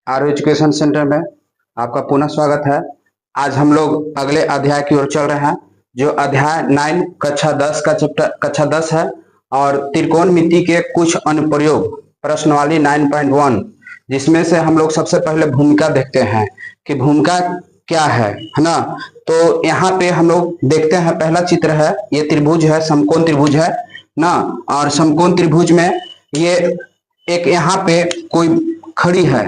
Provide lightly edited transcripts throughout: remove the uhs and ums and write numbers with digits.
आरो education centre में आपका पुनः स्वागत है। आज हम लोग अगले अध्याय की ओर चल रहे हैं, जो अध्याय 9 कक्षा 10 का चैप्टर कक्षा 10 है और त्रिकोणमिति के कुछ अनुप्रयोग प्रश्नावली 9.1, जिसमें से हम लोग सबसे पहले भूमिका देखते हैं कि भूमिका क्या है ना। तो यहाँ पे हम लोग देखते हैं, पहला चित्र है, ये त्रिभुज है, समकोण त्रिभुज है ना। और समकोण त्रिभुज में ये एक यहाँ पे कोई खड़ी है,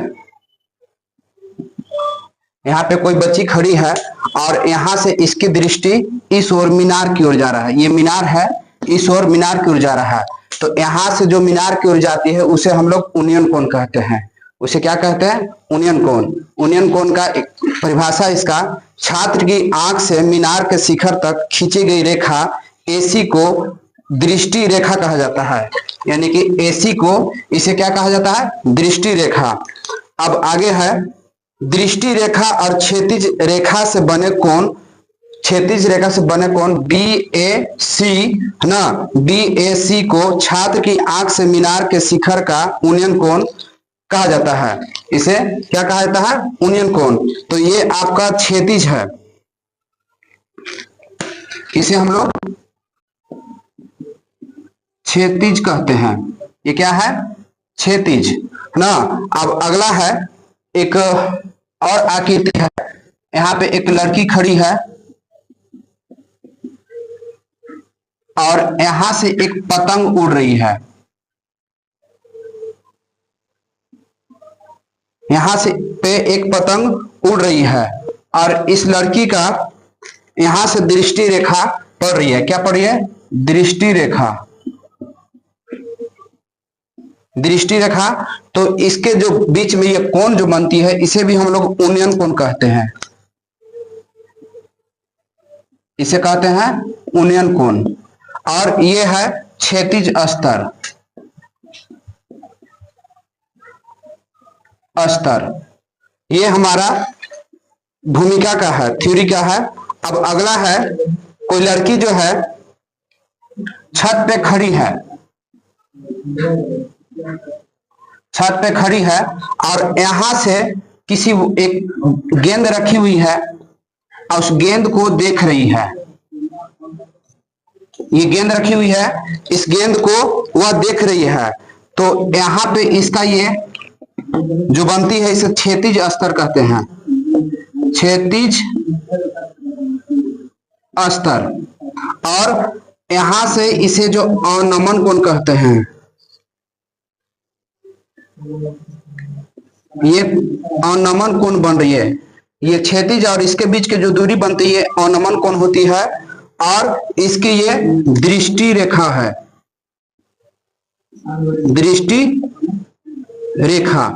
यहाँ पे कोई बच्ची खड़ी है और यहाँ से इसकी दृष्टि इस ओर मीनार की ओर जा रहा है। ये मीनार है, इस ओर मीनार की ओर जा रहा है। तो यहाँ से जो मीनार की ओर जाती है उसे हम लोग उन्नयन कोण कहते हैं। उसे क्या कहते हैं? उन्नयन कोण। उन्नयन कोण का एक परिभाषा इसका, छात्र की आंख से मीनार के शिखर तक खींची गई रेखा AC को दृष्टि रेखा कहा जाता है। यानी कि AC को इसे क्या कहा जाता है? दृष्टि रेखा। अब आगे है, दृष्टि रेखा और क्षैतिज रेखा से बने कोण, क्षैतिज रेखा से बने कोण BAC है ना। BAC को छात्र की आंख से मीनार के शिखर का उन्नयन कोण कहा जाता है। इसे क्या कहा जाता है? उन्नयन कोण। तो ये आपका क्षैतिज है, इसे हम लोग क्षैतिज कहते हैं। ये क्या है? क्षैतिज है ना। अब अगला है, एक और आकृति है, यहाँ पे एक लड़की खड़ी है और यहां से एक पतंग उड़ रही है। यहां से पे एक पतंग उड़ रही है और इस लड़की का यहां से दृष्टि रेखा पड़ रही है। क्या पड़ रही है? दृष्टि रेखा। दृष्टि रेखा। तो इसके जो बीच में ये कोण जो बनती है, इसे भी हम लोग उन्नयन कोण कहते हैं। इसे कहते हैं उन्नयन कोण। और ये है क्षैतिज स्तर। ये हमारा भूमिका का है, थ्योरी का है। अब अगला है, कोई लड़की जो है छत पे खड़ी है, छत पे खड़ी है और यहां से किसी एक गेंद रखी हुई है और उस गेंद को देख रही है। ये गेंद रखी हुई है, इस गेंद को वह देख रही है। तो यहाँ पे इसका ये जो बनती है, इसे क्षैतिज स्तर कहते हैं। क्षैतिज स्तर। और यहां से इसे जो अवनमन कोण कहते हैं, ये अवनमन कोण बन रही है। ये क्षैतिज और इसके बीच के जो दूरी बनती है अवनमन कोण होती है और इसकी ये दृष्टि रेखा है, दृष्टि रेखा।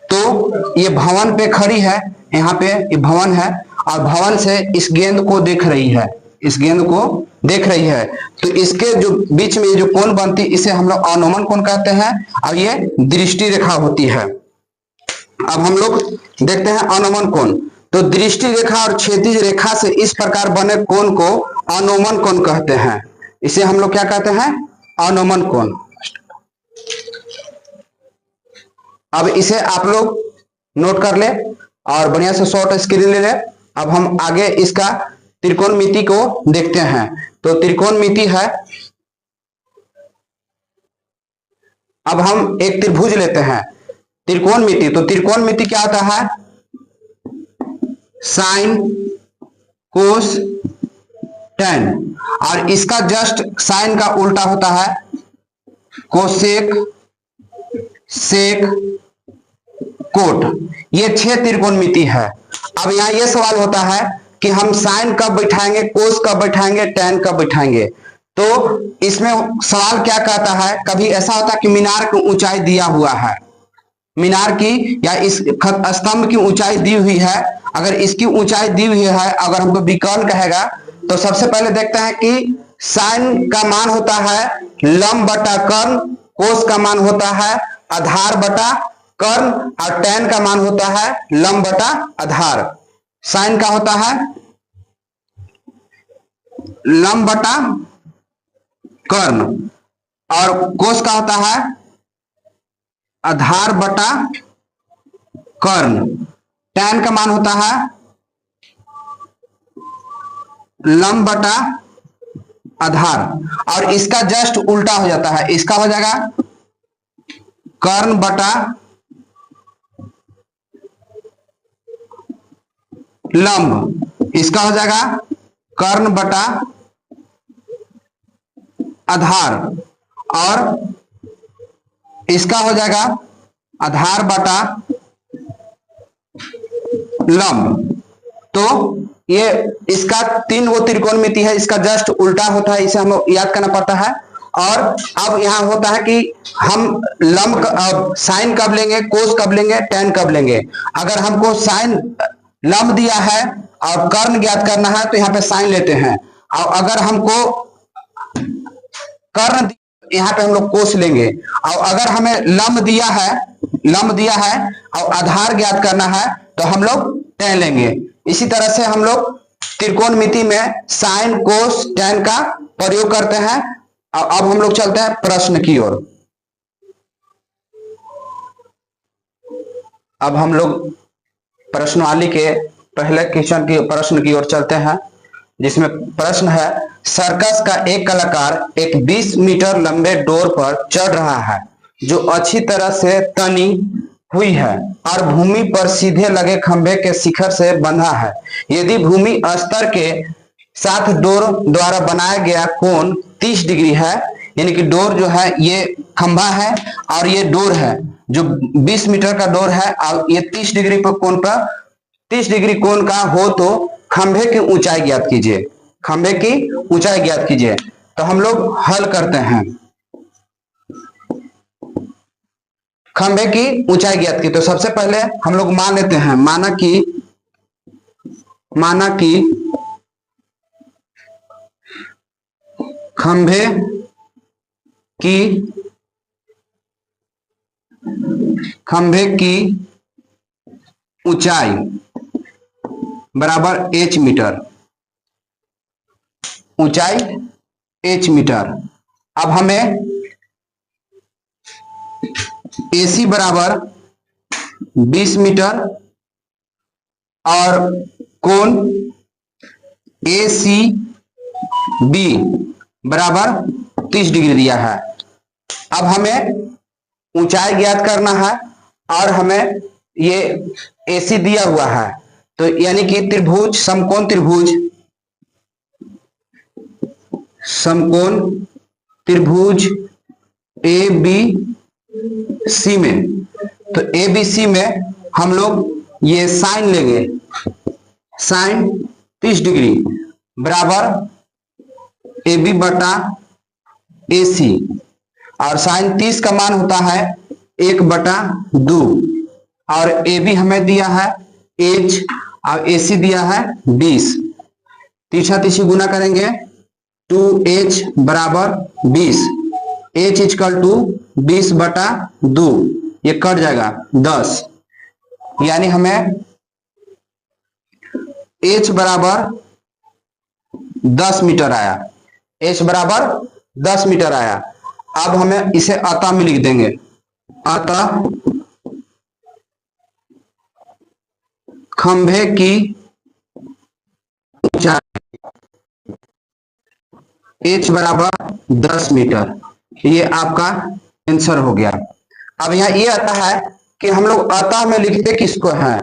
तो ये भवन पे खड़ी है, यहाँ पे ये भवन है और भवन से इस गेंद को देख रही है, इस गेंद को देख रही है। तो इसके जो बीच में जो कोण बनती, इसे हम लोग अवनमन कोण कहते हैं और ये दृष्टि रेखा होती है। अब हम लोग देखते हैं अवनमन कोण। तो दृष्टि रेखा और क्षैतिज रेखा से इस प्रकार बने कोण को अवनमन कोण कहते हैं। इसे हम लोग क्या कहते हैं? अवनमन कोण। अब इसे आप लोग नोट कर ले और बढ़िया से शॉर्ट स्क्रीन ले ले। अब हम आगे इसका त्रिकोणमिति को देखते हैं। तो त्रिकोणमिति है, अब हम एक त्रिभुज लेते हैं। त्रिकोणमिति, तो त्रिकोणमिति क्या होता है? साइन, कोस, टेन। और इसका जस्ट साइन का उल्टा होता है कोसेक, सेक, कोट। ये 6 त्रिकोणमिति है। अब यहाँ ये सवाल होता है कि हम साइन कब बैठाएंगे, कोस कब बैठाएंगे, टेन कब बैठाएंगे। तो इसमें सवाल क्या कहता है, कभी ऐसा होता है कि मीनार की ऊंचाई दिया हुआ है, मीनार की या इस स्तंभ की ऊंचाई दी हुई है। अगर इसकी ऊंचाई दी हुई है, अगर हमको विकर्ण कहेगा, तो सबसे पहले देखते हैं कि साइन का मान होता है लंब बटा कर्ण, कोस का मान होता है आधार बटा कर्ण और टेन का मान होता है लंब बटा आधार। साइन का होता है लंब बटा कर्ण और कोस का होता है आधार बटा कर्ण, tan का मान होता है लंब बटा आधार, और इसका जस्ट उल्टा हो जाता है, इसका हो जाएगा कर्ण बटा लंब, इसका हो जाएगा कर्ण बटा आधार, और इसका हो जाएगा आधार बटा लंब। तो ये इसका 3 गो त्रिकोणमिति है, इसका जस्ट उल्टा होता है, इसे हमें याद करना पड़ता है। और अब यहाँ होता है कि हम लंब साइन कब लेंगे, कोस कब लेंगे, tan कब लेंगे। अगर हमको साइन लंब दिया है और कर्ण ज्ञात करना है तो यहाँ पे साइन लेते हैं, और अगर हमको कर्ण यहाँ पे हम लोग कोस लेंगे, और अगर हमें लंब दिया है और आधार ज्ञात करना है तो हम लोग tan लेंगे। इसी तरह से हम लोग त्रिकोणमिति में साइन कोस tan का प्रयोग करते हैं। अब हम लोग चलते हैं प्रश्न की ओर। अब हम लोग प्रश्नवाली के पहले क्वेश्चन की प्रश्न की ओर चलते हैं, जिसमें प्रश्न है सर्कस का एक कलाकार एक 20 मीटर लंबे डोर पर चढ़ रहा है जो अच्छी तरह से तनी हुई है और भूमि पर सीधे लगे खंभे के शिखर से बंधा है। यदि भूमि स्तर के साथ डोर द्वारा बनाया गया कोण 30 डिग्री है, यानी कि डोर जो है ये खंभा है और ये डोर है जो 20 मीटर का डोर है, और ये 30 डिग्री पर कोण पर 30 डिग्री कोण का हो तो खंभे की ऊंचाई ज्ञात कीजिए, खंभे की ऊंचाई ज्ञात कीजिए। तो हम लोग हल करते हैं, खंभे की ऊंचाई ज्ञात की। तो सबसे पहले हम लोग मान लेते हैं, माना कि खंभे की ऊंचाई बराबर h मीटर, ऊंचाई h मीटर। अब हमें AC बराबर 20 मीटर और कोण ACB बराबर 30 डिग्री दिया है। अब हमें ऊंचाई ज्ञात करना है और हमें ये AC दिया हुआ है, तो यानी कि त्रिभुज समकोण त्रिभुज ABC में, तो ABC में हम लोग ये साइन लेंगे, साइन 30 डिग्री बराबर AB बटा AC, और साइन 30 का मान होता है 1/2, और AB हमें दिया है H और AC दिया है 20, तीसरा तीसरी गुना करेंगे 2H बराबर 20, H इक्वल टू 20/2, ये कट जाएगा 10, यानी हमें H बराबर 10 मीटर आया, H बराबर 10 मीटर आया। अब हमें इसे अतः में लिख देंगे, अतः खंभे की ऊंचाई H बराबर 10 मीटर, ये आपका आंसर हो गया। अब यहाँ ये आता है कि हम लोग अतः में लिखते किसको हैं,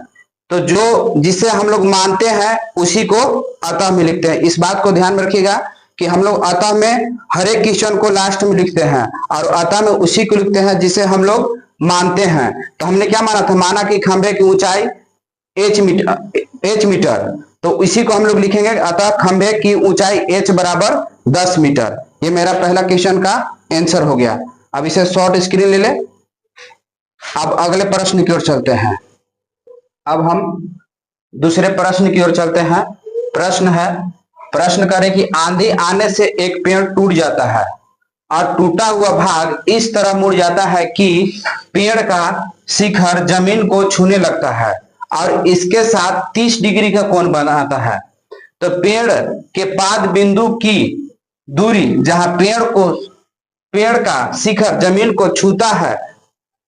तो जो जिसे हम लोग मानते हैं उसी को अतः में लिखते हैं। इस बात को ध्यान में रखिएगा कि हम लोग अतः में हर एक क्वेश्चन को लास्ट में लिखते हैं, और अतः में उसी को लिखते हैं जिसे हम लोग मानते हैं। तो हमने क्या माना था, माना कि खंभे की ऊंचाई h मीटर, तो इसी को हम लोग लिखेंगे, अतः खंभे की ऊंचाई h बराबर 10 मीटर। ये मेरा पहला क्वेश्चन का आंसर हो गया। अब इसे शॉर्ट स्क्रीन ले ले। अब अगले प्रश्न की ओर चलते हैं। अब हम दूसरे प्रश्न की ओर चलते हैं। प्रश्न करें कि आंधी आने से एक पेड़ टूट जाता है और टूटा हुआ भाग इस तरह मुड़ जाता है कि पेड़ का शिखर जमीन को छूने लगता है और इसके साथ 30 डिग्री का कोण बनाता है। तो पेड़ के पाद बिंदु की दूरी जहां पेड़ का शिखर जमीन को छूता है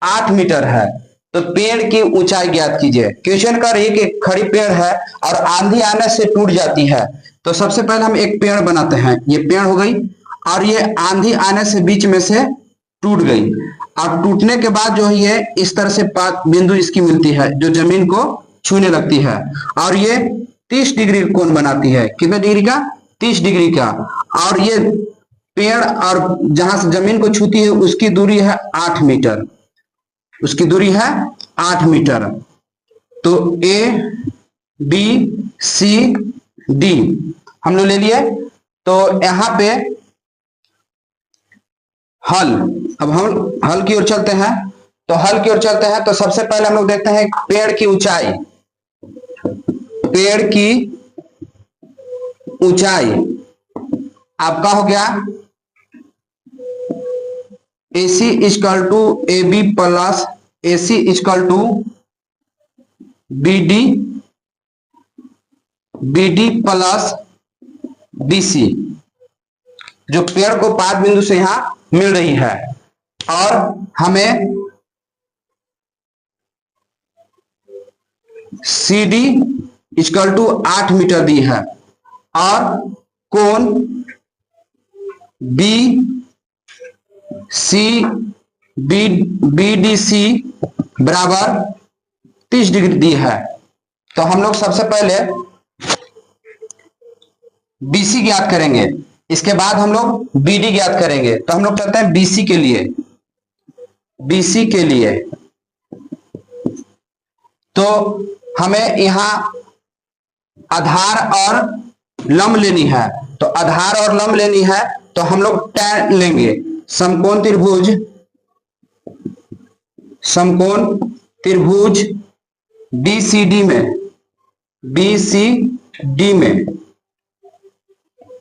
8 मीटर है। तो पेड़ की ऊंचाई ज्ञात कीजिए। क्वेश्चन कर रही है कि खड़ी पेड़ है और आंधी आने से टूट जाती है। तो सबसे पहले हम एक पेड़ बनाते हैं, ये पेड़ हो गई और ये आंधी आने से बीच में से टूट गई। अब टूटने के बाद जो है ये इस तरह से बिंदु इसकी मिलती है जो जमीन को छूने लगती है और ये 30 डिग्री कोण बनाती है। कितने डिग्री का? 30 डिग्री का। और ये पेड़ और जहां से जमीन को छूती है उसकी दूरी है 8 मीटर, उसकी दूरी है 8 मीटर। तो ए बी सी डी हम लोग ले लिए। तो यहां पे हल, अब हम हल की ओर चलते हैं। तो हल की ओर चलते हैं तो सबसे पहले हम लोग देखते हैं पेड़ की ऊंचाई। पेड़ की ऊंचाई आपका हो गया AC equal to AB plus AC equal to BD plus BC, जो पेड़ को पाद बिंदु से यहां मिल रही है। और हमें CD इक्वल टू 8 मीटर दी है और कोण BDC बराबर 30 डिग्री दी है। तो हम लोग सबसे पहले BC ज्ञात करेंगे, इसके बाद हम लोग BD ज्ञात करेंगे। तो हम लोग चलते हैं BC के लिए। BC के लिए तो हमें यहां आधार और लंब लेनी है। तो आधार और लंब लेनी है तो हम लोग tan लेंगे। समकोण त्रिभुज BCD में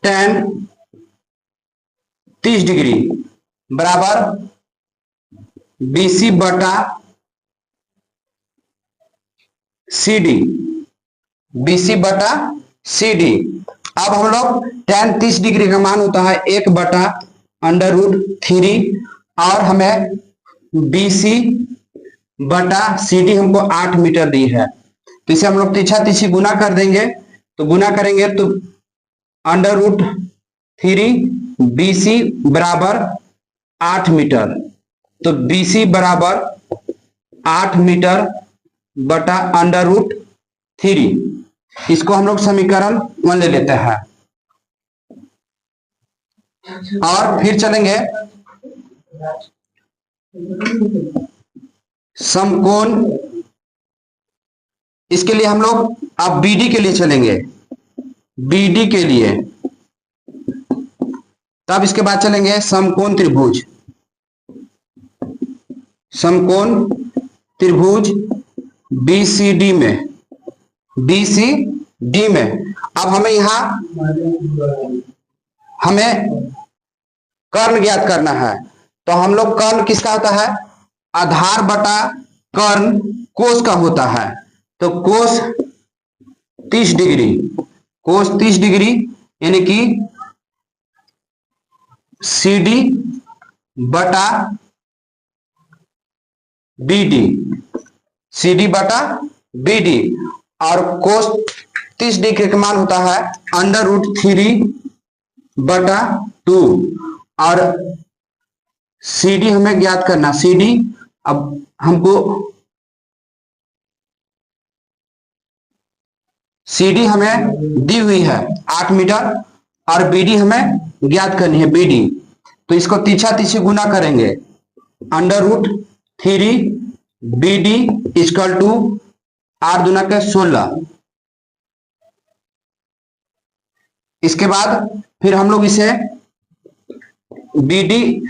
tan 30 डिग्री बराबर BC बटा CD, BC बटा CD। अब हम लोग tan 30 डिग्री का मान होता है 1/√3 और हमें BC बटा CD हमको 8 मीटर दी है। तो इसे हम लोग तीछा तीछी गुना कर देंगे। तो गुना करेंगे तो √3 BC बराबर 8 मीटर। तो BC बराबर 8 मीटर बटा √3। इसको हम लोग समीकरण 1 ले लेते हैं और फिर चलेंगे समकोण। इसके लिए हम लोग अब BD के लिए चलेंगे, BD के लिए। तब इसके बाद चलेंगे समकोण त्रिभुज BCD में। अब हमें कर्ण ज्ञात करना है। तो हम लोग कर्ण किसका होता है? आधार बटा कर्ण कोस का होता है। तो कोस 30 डिग्री यानी कि CD बटा BD और कोस 30 डिग्री का मान होता है √3 बटा 2 और CD हमें ज्ञात करना। CD अब हमको CD हमें दी हुई है 8 मीटर और BD हमें ज्ञात करनी है BD। तो इसको तीछा तीछी गुना करेंगे √3 BD इक्वल टू 8 दूना के 16। इसके बाद फिर हम लोग इसे BD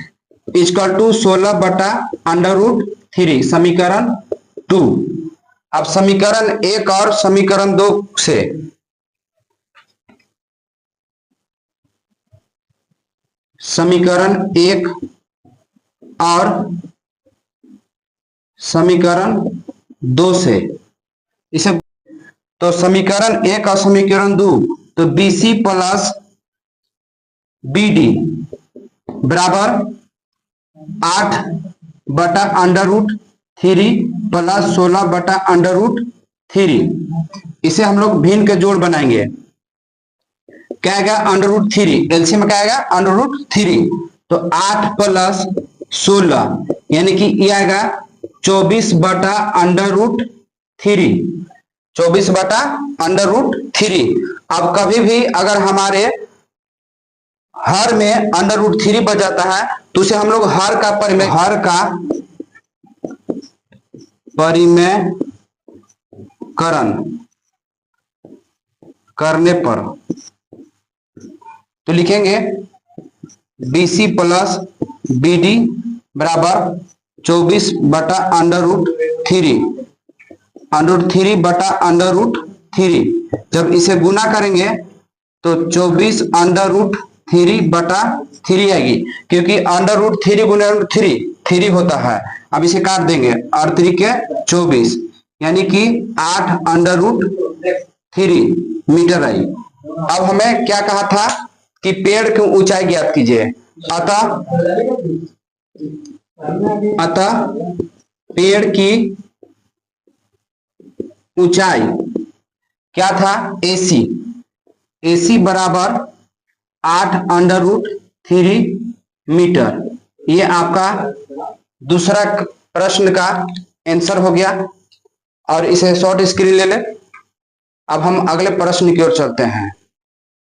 इक्वल टू 16 बटा √3 समीकरण 2। अब समीकरण 1 और समीकरण 2 से समीकरण 1 और समीकरण 2 से इसे तो समीकरण 1 और समीकरण 2 तो BC प्लस BD बराबर 8 बटा 3 प्लस 16 बटा अंडर रूट 3। इसे हम लोग भिन्न के जोड़ बनाएंगे, क्या आएगा अंडर रूट 3, एलसीएम क्या आएगा अंडर रूट 3। तो 8 प्लस 16 यानी कि ये आएगा 24 बटा अंडर रूट 3, 24 बटा अंडर रूट 3। अब कभी भी अगर हमारे हर में अंडर रूट 3 बच जाता है तो उसे हम लोग हर का परिमेयकरण करने पर तो लिखेंगे BC प्लस BD बराबर 24 बटा अंडर रूट 3, अंडर रूट 3 बटा अंडर रूट 3। जब इसे गुना करेंगे तो 24 अंडर रूट 3 बटा 3 आएगी, क्योंकि अंडर रूट 3 गुना रूट 3 होता है। अब इसे काट देंगे, 8 3 के 24 यानी कि 8 अंडर रूट 3 मीटर आई। अब हमें क्या कहा था कि पेड़ की ऊंचाई ज्ञात कीजिए, अतः पेड़ की ऊंचाई क्या था AC बराबर 8 अंडर रूट 3 मीटर। ये आपका दूसरा प्रश्न का आंसर हो गया और इसे शॉर्ट स्क्रीन ले ले। अब हम अगले प्रश्न की ओर चलते हैं।